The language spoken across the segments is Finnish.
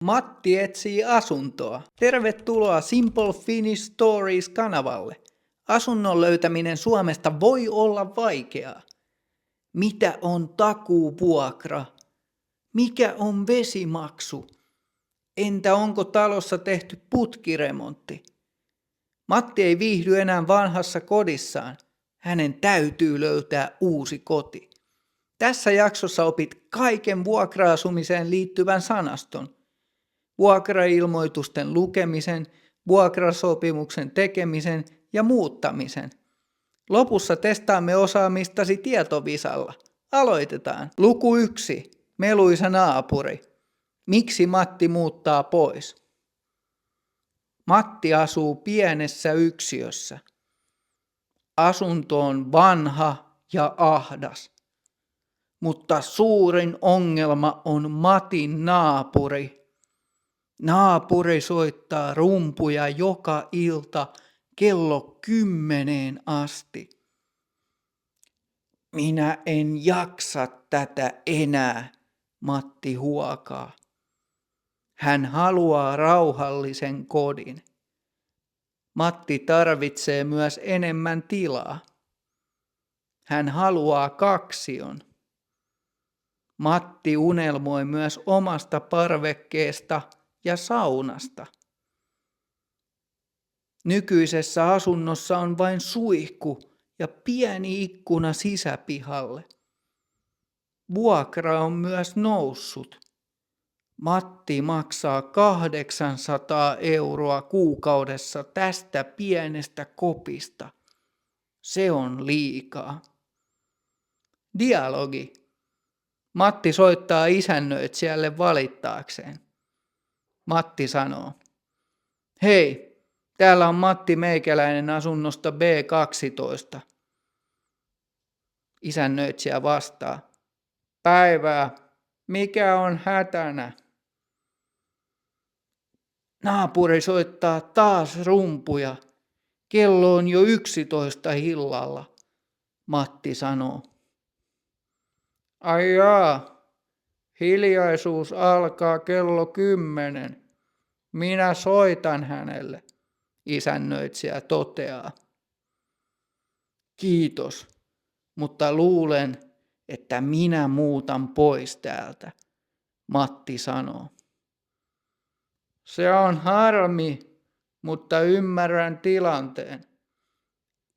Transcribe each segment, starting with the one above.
Matti etsii asuntoa. Tervetuloa Simple Finnish Stories-kanavalle. Asunnon löytäminen Suomesta voi olla vaikeaa. Mitä on takuuvuokra? Mikä on vesimaksu? Entä onko talossa tehty putkiremontti? Matti ei viihdy enää vanhassa kodissaan. Hänen täytyy löytää uusi koti. Tässä jaksossa opit kaiken vuokra-asumiseen liittyvän sanaston. Vuokrailmoitusten lukemisen, vuokrasopimuksen tekemisen ja muuttamisen. Lopussa testaamme osaamistasi tietovisalla. Aloitetaan. Luku 1. Meluisa naapuri. Miksi Matti muuttaa pois? Matti asuu pienessä yksiössä. Asunto on vanha ja ahdas. Mutta suurin ongelma on Matin naapuri. Naapuri soittaa rumpuja joka ilta kello 10 asti. Minä en jaksa tätä enää, Matti huokaa. Hän haluaa rauhallisen kodin. Matti tarvitsee myös enemmän tilaa. Hän haluaa kaksion. Matti unelmoi myös omasta parvekkeesta ja saunasta. Nykyisessä asunnossa on vain suihku ja pieni ikkuna sisäpihalle. Vuokra on myös noussut. Matti maksaa 800 € kuukaudessa tästä pienestä kopista. Se on liikaa. Dialogi. Matti soittaa isännöitsijälle valittaakseen. Matti sanoo. Hei, täällä on Matti Meikäläinen asunnosta B12. Isännöitsijä vastaa. Päivää, mikä on hätänä? Naapuri soittaa taas rumpuja. Kello on jo 11 illalla, Matti sanoo. Ai jaa, hiljaisuus alkaa kello 10. Minä soitan hänelle, isännöitsijä toteaa. Kiitos, mutta luulen, että minä muutan pois täältä, Matti sanoo. Se on harmi, mutta ymmärrän tilanteen,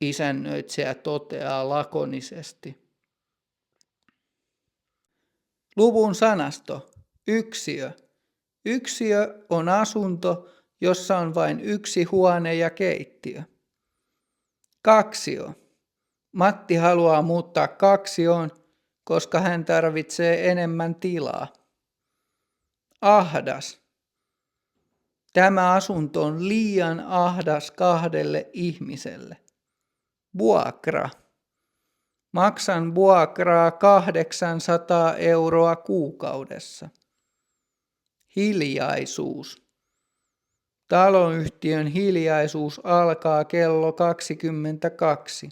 isännöitsijä toteaa lakonisesti. Luvun sanasto. Yksiö. Yksiö on asunto, jossa on vain yksi huone ja keittiö. Kaksio. Matti haluaa muuttaa kaksioon, koska hän tarvitsee enemmän tilaa. Ahdas. Tämä asunto on liian ahdas 2 ihmiselle. Vuokra. Maksan vuokraa 800 € kuukaudessa. Hiljaisuus. Taloyhtiön hiljaisuus alkaa kello 22.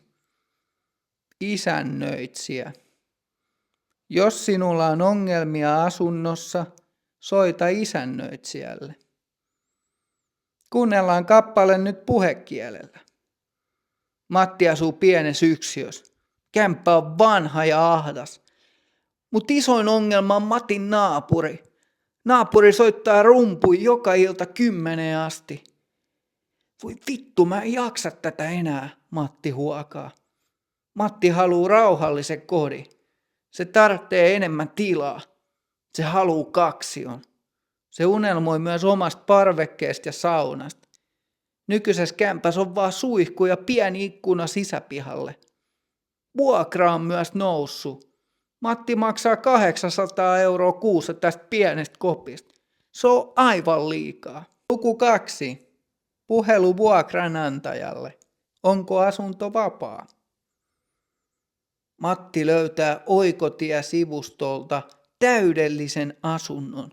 Isännöitsijä. Jos sinulla on ongelmia asunnossa, soita isännöitsijälle. Kuunnellaan kappale nyt puhekielellä. Matti asuu pienessä yksiössä. Kämppä on vanha ja ahdas. Mutta isoin ongelma on Matin naapuri. Naapuri soittaa rumpui joka ilta 10 asti. Voi vittu, mä en jaksa tätä enää, Matti huokaa. Matti haluaa rauhallisen kodin. Se tarvitsee enemmän tilaa. Se haluaa kaksion. Se unelmoi myös omasta parvekkeesta ja saunasta. Nykyisessä kämpässä on vaan suihku ja pieni ikkuna sisäpihalle. Vuokra on myös noussut. Matti maksaa 800 € kuussa tästä pienestä kopista. Se on aivan liikaa. Luku 2. Puhelu vuokranantajalle. Onko asunto vapaa? Matti löytää Oikotie-sivustolta täydellisen asunnon.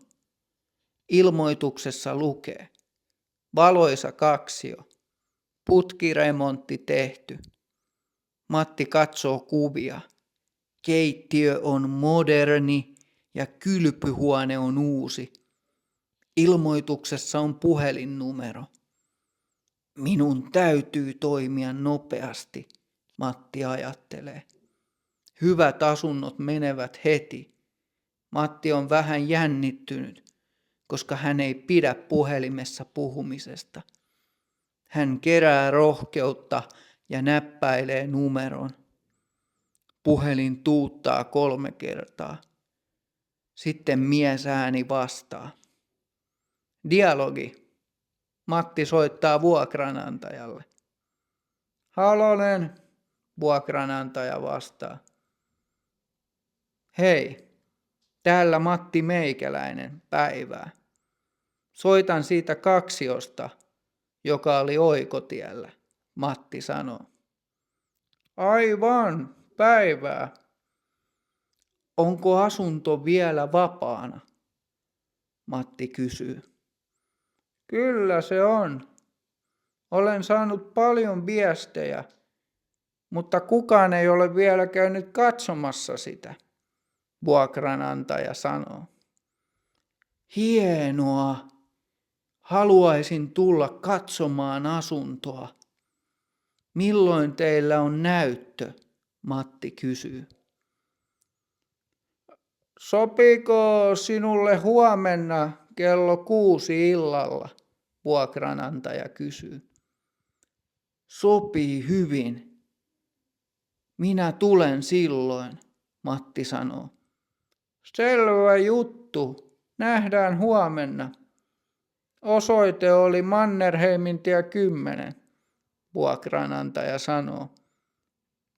Ilmoituksessa lukee. Valoisa kaksio. Putkiremontti tehty. Matti katsoo kuvia. Keittiö on moderni ja kylpyhuone on uusi. Ilmoituksessa on puhelinnumero. Minun täytyy toimia nopeasti, Matti ajattelee. Hyvät asunnot menevät heti. Matti on vähän jännittynyt, koska hän ei pidä puhelimessa puhumisesta. Hän kerää rohkeutta ja näppäilee numeron. Puhelin tuuttaa 3 kertaa. Sitten miesääni vastaa. Dialogi. Matti soittaa vuokranantajalle. Halonen, vuokranantaja vastaa. Hei, täällä Matti Meikäläinen, päivää. Soitan siitä kaksiosta, joka oli oikotiellä, Matti sanoo. Aivan, päivää. Onko asunto vielä vapaana? Matti kysyy. Kyllä se on. Olen saanut paljon viestejä, mutta kukaan ei ole vielä käynyt katsomassa sitä, vuokranantaja sanoo. Hienoa. Haluaisin tulla katsomaan asuntoa. Milloin teillä on näyttö? Matti kysyy. Sopiiko sinulle huomenna kello 6 illalla? Vuokranantaja kysyy. Sopii hyvin. Minä tulen silloin, Matti sanoo. Selvä juttu. Nähdään huomenna. Osoite oli Mannerheimintie 10, vuokranantaja sanoo.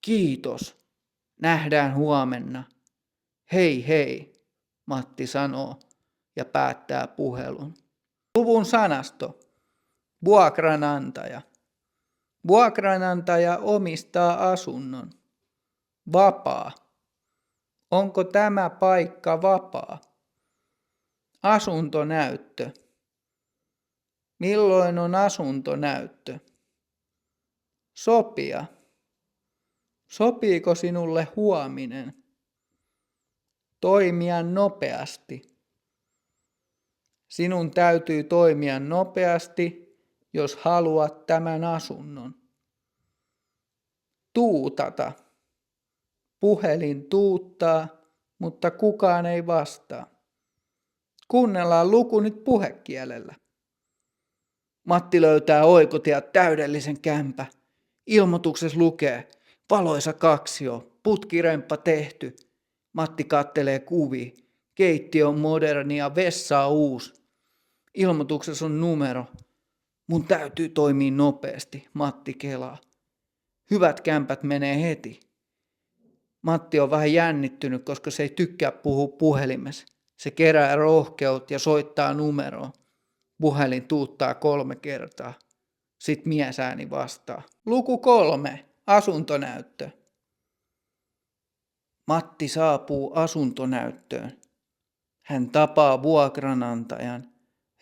Kiitos. Nähdään huomenna. Hei hei, Matti sanoo ja päättää puhelun. Luvun sanasto. Vuokranantaja. Vuokranantaja omistaa asunnon. Vapaa. Onko tämä paikka vapaa? Asuntonäyttö. Milloin on asuntonäyttö? Sopia. Sopiiko sinulle huominen? Toimia nopeasti. Sinun täytyy toimia nopeasti, jos haluat tämän asunnon. Tuutata. Puhelin tuuttaa, mutta kukaan ei vastaa. Kuunnellaan luku nyt puhekielellä. Matti löytää oikotieltä täydellisen kämpä. Ilmoituksessa lukee, valoisa kaksio, putkiremppa tehty. Matti kattelee kuvia. Keittiö on moderni ja vessa on uusi. Ilmoituksessa on numero. Mun täytyy toimia nopeasti, Matti kelaa. Hyvät kämpät menee heti. Matti on vähän jännittynyt, koska se ei tykkää puhua puhelimessa. Se kerää rohkeut ja soittaa numeroon. Puhelin tuuttaa 3 kertaa. Sitten miesääni vastaa. Luku 3. Asuntonäyttö. Matti saapuu asuntonäyttöön. Hän tapaa vuokranantajan,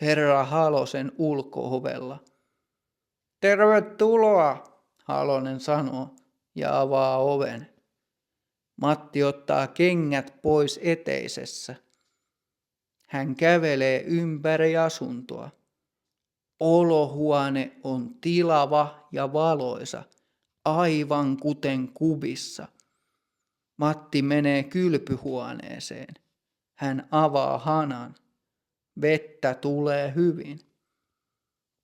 herra Halosen ulko-ovella. Tervetuloa, Halonen sanoo ja avaa oven. Matti ottaa kengät pois eteisessä. Hän kävelee ympäri asuntoa. Olohuone on tilava ja valoisa, aivan kuten kuvissa. Matti menee kylpyhuoneeseen. Hän avaa hanan. Vettä tulee hyvin.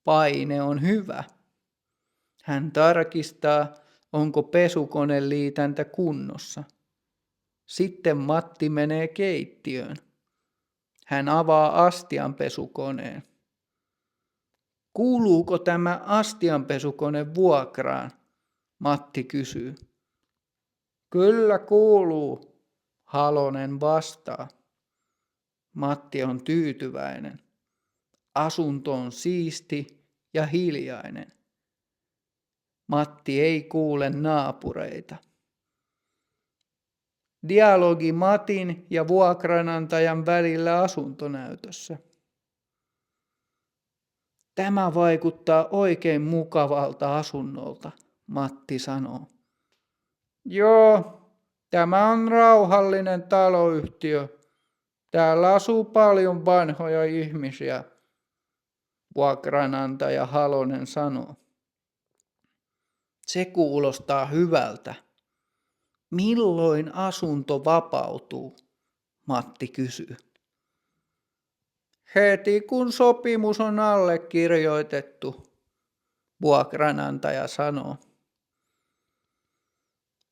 Paine on hyvä. Hän tarkistaa, onko pesukoneliitäntä kunnossa. Sitten Matti menee keittiöön. Hän avaa astianpesukoneen. Kuuluuko tämä astianpesukone vuokraan? Matti kysyy. Kyllä kuuluu, Halonen vastaa. Matti on tyytyväinen. Asunto on siisti ja hiljainen. Matti ei kuule naapureita. Dialogi Matin ja vuokranantajan välillä asuntonäytössä. Tämä vaikuttaa oikein mukavalta asunnolta, Matti sanoo. Joo, tämä on rauhallinen taloyhtiö. Täällä asuu paljon vanhoja ihmisiä, vuokranantaja Halonen sanoo. Se kuulostaa hyvältä. Milloin asunto vapautuu? Matti kysyy. Heti kun sopimus on allekirjoitettu, vuokranantaja sanoo.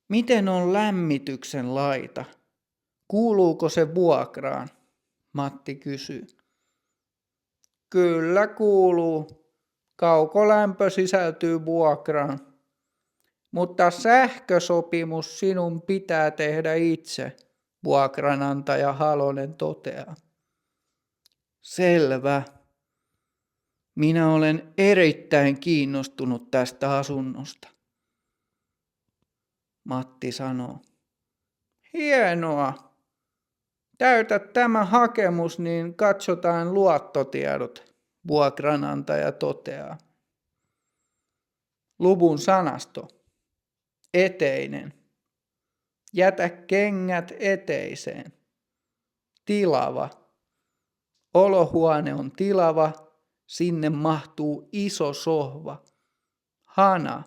Miten on lämmityksen laita? Kuuluuko se vuokraan? Matti kysyy. Kyllä kuuluu. Kaukolämpö sisältyy vuokraan. Mutta sähkösopimus sinun pitää tehdä itse, vuokranantaja Halonen toteaa. Selvä. Minä olen erittäin kiinnostunut tästä asunnosta. Matti sanoo. Hienoa. Täytä tämä hakemus, niin katsotaan luottotiedot, vuokranantaja toteaa. Luvun sanasto. Eteinen. Jätä kengät eteiseen. Tilava. Olohuone on tilava, sinne mahtuu iso sohva. Hana.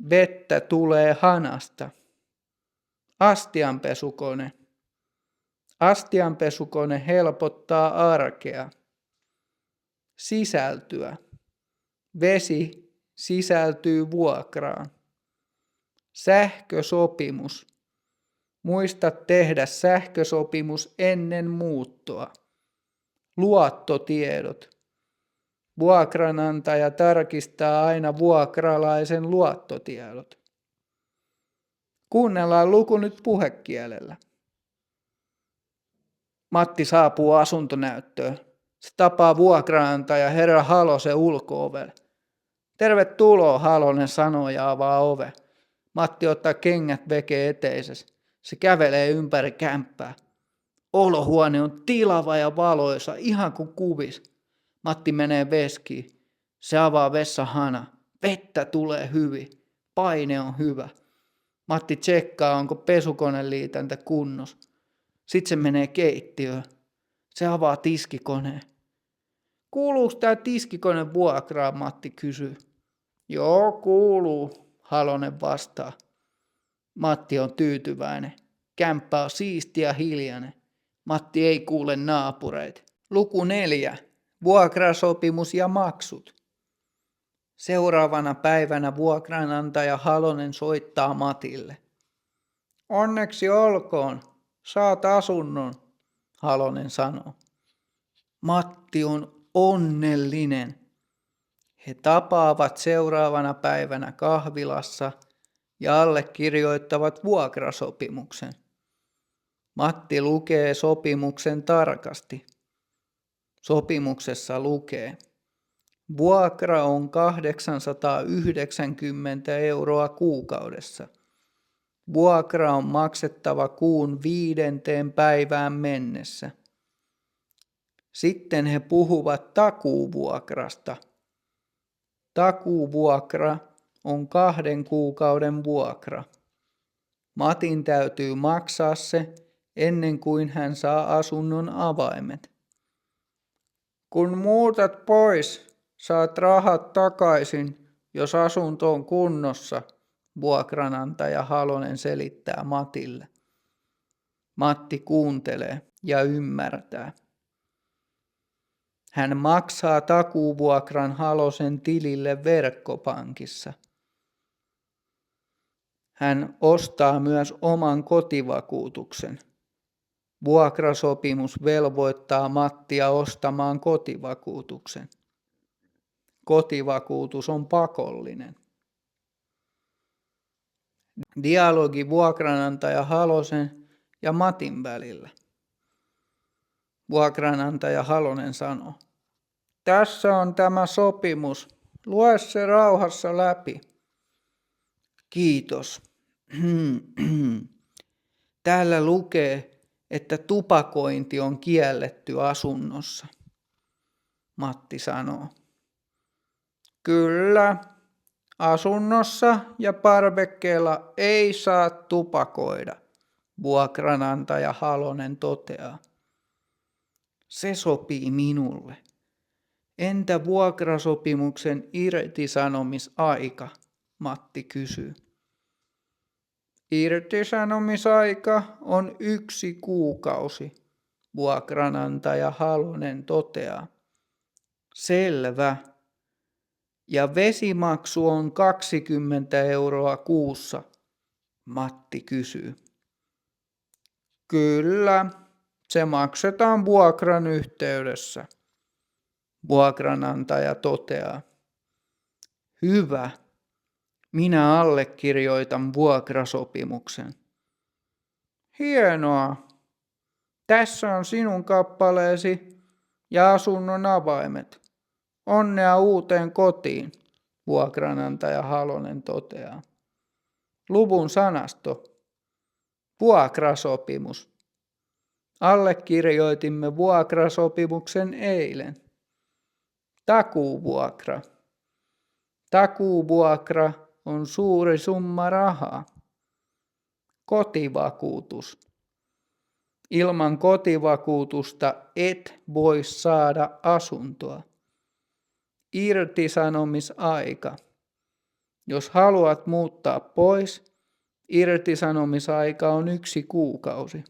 Vettä tulee hanasta. Astianpesukone. Astianpesukone helpottaa arkea. Sisältyä. Vesi sisältyy vuokraan. Sähkösopimus. Muista tehdä sähkösopimus ennen muuttoa. Luottotiedot. Vuokranantaja tarkistaa aina vuokralaisen luottotiedot. Kuunnellaan luku nyt puhekielellä. Matti saapuu asuntonäyttöön. Se tapaa vuokranantaja herra Halosen ulko-ovelle. Tervetuloa, Halonen sanoo ja avaa ove. Matti ottaa kengät veke eteisessä. Se kävelee ympäri kämppää. Olohuone on tilava ja valoisa, ihan kuin kuvis. Matti menee veskiin. Se avaa vessahana. Vettä tulee hyvin. Paine on hyvä. Matti tsekkaa, onko pesukoneliitäntä kunnossa. Sitten se menee keittiöön. Se avaa tiskikoneen. Kuuluuko tämä tiskikone vuokraa, Matti kysyy. Joo, kuuluu, Halonen vastaa. Matti on tyytyväinen. Kämppä on siisti ja hiljainen. Matti ei kuule naapureita. Luku 4. Vuokrasopimus ja maksut. Seuraavana päivänä vuokranantaja Halonen soittaa Matille. Onneksi olkoon, saat asunnon, Halonen sanoo. Matti on onnellinen. He tapaavat seuraavana päivänä kahvilassa ja allekirjoittavat vuokrasopimuksen. Matti lukee sopimuksen tarkasti. Sopimuksessa lukee. Vuokra on 890 € kuukaudessa. Vuokra on maksettava kuun 5. päivään mennessä. Sitten he puhuvat takuuvuokrasta. Takuuvuokra on 2 kuukauden vuokra. Matin täytyy maksaa se ennen kuin hän saa asunnon avaimet. Kun muutat pois, saat rahat takaisin, jos asunto on kunnossa, vuokranantaja Halonen selittää Matille. Matti kuuntelee ja ymmärtää. Hän maksaa takuuvuokran Halosen tilille verkkopankissa. Hän ostaa myös oman kotivakuutuksen. Vuokrasopimus velvoittaa Mattia ostamaan kotivakuutuksen. Kotivakuutus on pakollinen. Dialogi vuokranantaja Halosen ja Matin välillä. Vuokranantaja Halonen sanoo. Tässä on tämä sopimus. Lue se rauhassa läpi. Kiitos. Täällä lukee, että tupakointi on kielletty asunnossa. Matti sanoo. Kyllä, asunnossa ja parvekkeella ei saa tupakoida, vuokranantaja Halonen toteaa. Se sopii minulle. Entä vuokrasopimuksen irtisanomisaika? Matti kysyy. Irtisanomisaika on 1 kuukausi, vuokranantaja Halonen toteaa. Selvä. Ja vesimaksu on 20 € kuussa, Matti kysyy. Kyllä, se maksetaan vuokran yhteydessä, vuokranantaja toteaa. Hyvä, minä allekirjoitan vuokrasopimuksen. Hienoa. Tässä on sinun kappaleesi ja asunnon avaimet. Onnea uuteen kotiin, vuokranantaja Halonen toteaa. Luvun sanasto. Vuokrasopimus. Allekirjoitimme vuokrasopimuksen eilen. Takuuvuokra. Takuuvuokra on suuri summa rahaa. Kotivakuutus. Ilman kotivakuutusta et voi saada asuntoa. Irtisanomisaika. Jos haluat muuttaa pois, irtisanomisaika on 1 kuukausi.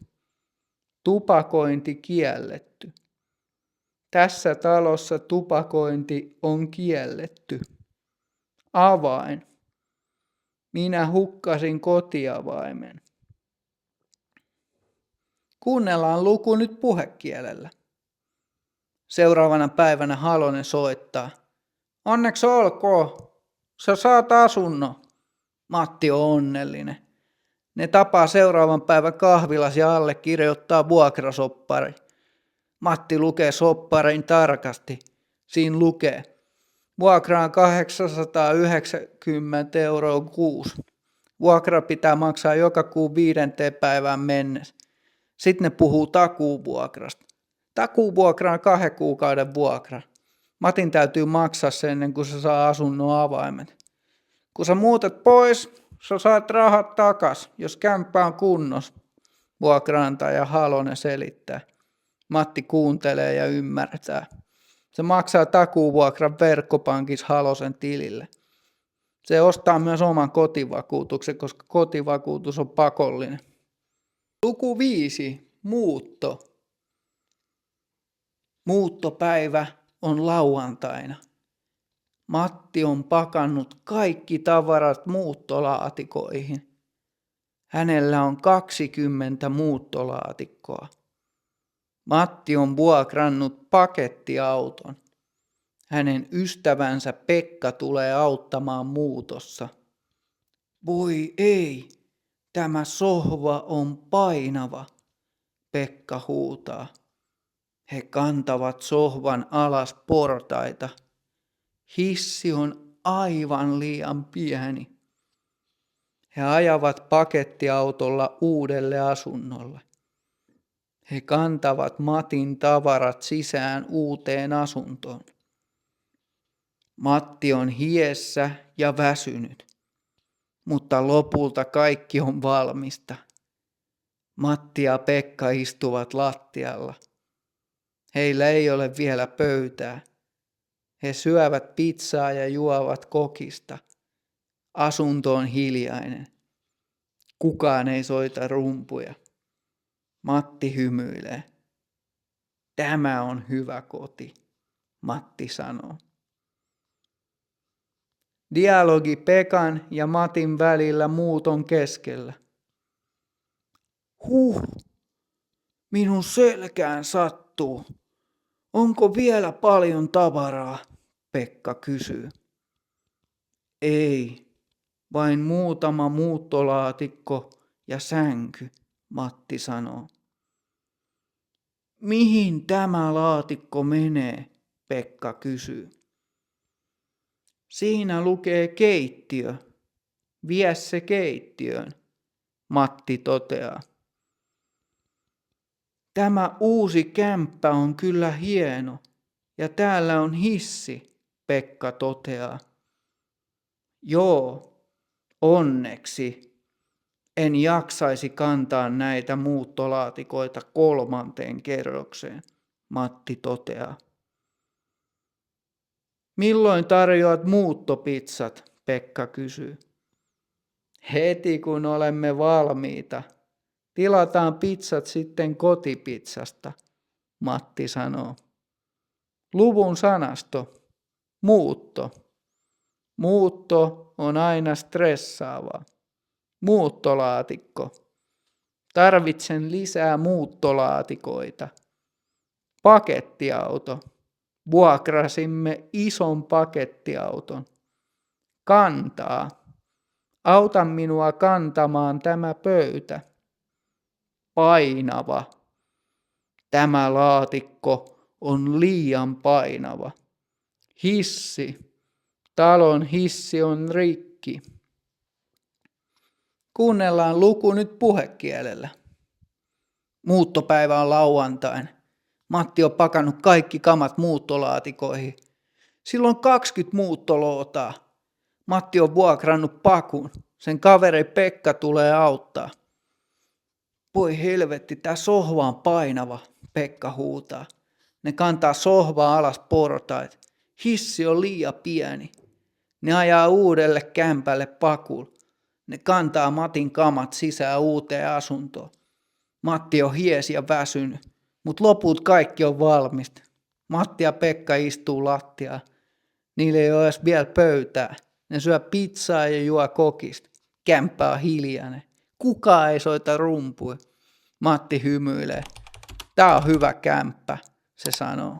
Tupakointi kielletty. Tässä talossa tupakointi on kielletty. Avain. Minä hukkasin kotiavaimen. Kuunnellaan luku nyt puhekielellä. Seuraavana päivänä Halonen soittaa. Onneksi olkoon. Sä saat asunnon. Matti on onnellinen. Ne tapaa seuraavan päivän kahvilas ja allekirjoittaa vuokrasoppari. Matti lukee sopparin tarkasti. Siinä lukee. Vuokra on 890 € kuussa. Vuokra pitää maksaa joka kuun 5. päivään mennessä. Sitten ne puhuu takuuvuokrasta. Takuuvuokra on 2 kuukauden vuokra. Matin täytyy maksaa sen ennen kuin se saa asunnon avaimet. Kun sä muutat pois, sä saat rahat takas, jos kämppä on kunnossa, vuokranantaja Halonen selittää. Matti kuuntelee ja ymmärtää. Se maksaa takuuvuokran verkkopankissa Halosen tilille. Se ostaa myös oman kotivakuutuksen, koska kotivakuutus on pakollinen. Luku 5. Muutto. Muuttopäivä on lauantaina. Matti on pakannut kaikki tavarat muuttolaatikoihin. Hänellä on 20 muuttolaatikkoa. Matti on vuokrannut pakettiauton. Hänen ystävänsä Pekka tulee auttamaan muutossa. Voi ei, tämä sohva on painava, Pekka huutaa. He kantavat sohvan alas portaita. Hissi on aivan liian pieni. He ajavat pakettiautolla uudelle asunnolle. He kantavat Matin tavarat sisään uuteen asuntoon. Matti on hiessä ja väsynyt, mutta lopulta kaikki on valmista. Matti ja Pekka istuvat lattialla. Heillä ei ole vielä pöytää. He syövät pizzaa ja juovat kokista. Asunto on hiljainen. Kukaan ei soita rumpuja. Matti hymyilee. Tämä on hyvä koti, Matti sanoo. Dialogi Pekan ja Matin välillä muuton keskellä. Minun selkään sattuu. Onko vielä paljon tavaraa? Pekka kysyy. Ei, vain muutama muuttolaatikko ja sänky, Matti sanoo. Mihin tämä laatikko menee? Pekka kysyy. Siinä lukee keittiö. Vie se keittiöön, Matti toteaa. Tämä uusi kämppä on kyllä hieno ja täällä on hissi, Pekka toteaa. Joo, onneksi. En jaksaisi kantaa näitä muuttolaatikoita 3. kerrokseen, Matti toteaa. Milloin tarjoat muuttopizzat, Pekka kysyy. Heti kun olemme valmiita. Tilataan pizzat sitten kotipizzasta, Matti sanoo. Luvun sanasto. Muutto. Muutto on aina stressaavaa. Muuttolaatikko. Tarvitsen lisää muuttolaatikoita. Pakettiauto. Vuokrasimme ison pakettiauton. Kantaa. Auta minua kantamaan tämä pöytä. Painava. Tämä laatikko on liian painava. Hissi. Talon hissi on rikki. Kuunnellaan luku nyt puhekielellä. Muuttopäivä on lauantain. Matti on pakannut kaikki kamat muuttolaatikoihin. Silloin 20 muuttolootaa. Matti on vuokrannut pakun. Sen kaveri Pekka tulee auttaa. Voi helvetti, tää sohva on painava, Pekka huutaa. Ne kantaa sohvaa alas portait. Hissi on liian pieni. Ne ajaa uudelle kämpälle pakulla. Ne kantaa Matin kamat sisään uuteen asuntoon. Matti on hiesi ja väsynyt, mutta loput kaikki on valmista. Matti ja Pekka istuu lattiaan. Niillä ei ole edes vielä pöytää. Ne syö pizzaa ja juo kokista. Kämppä on hiljainen. Kukaan ei soita rumpuja. Matti hymyilee. Tää on hyvä kämppä, se sanoo.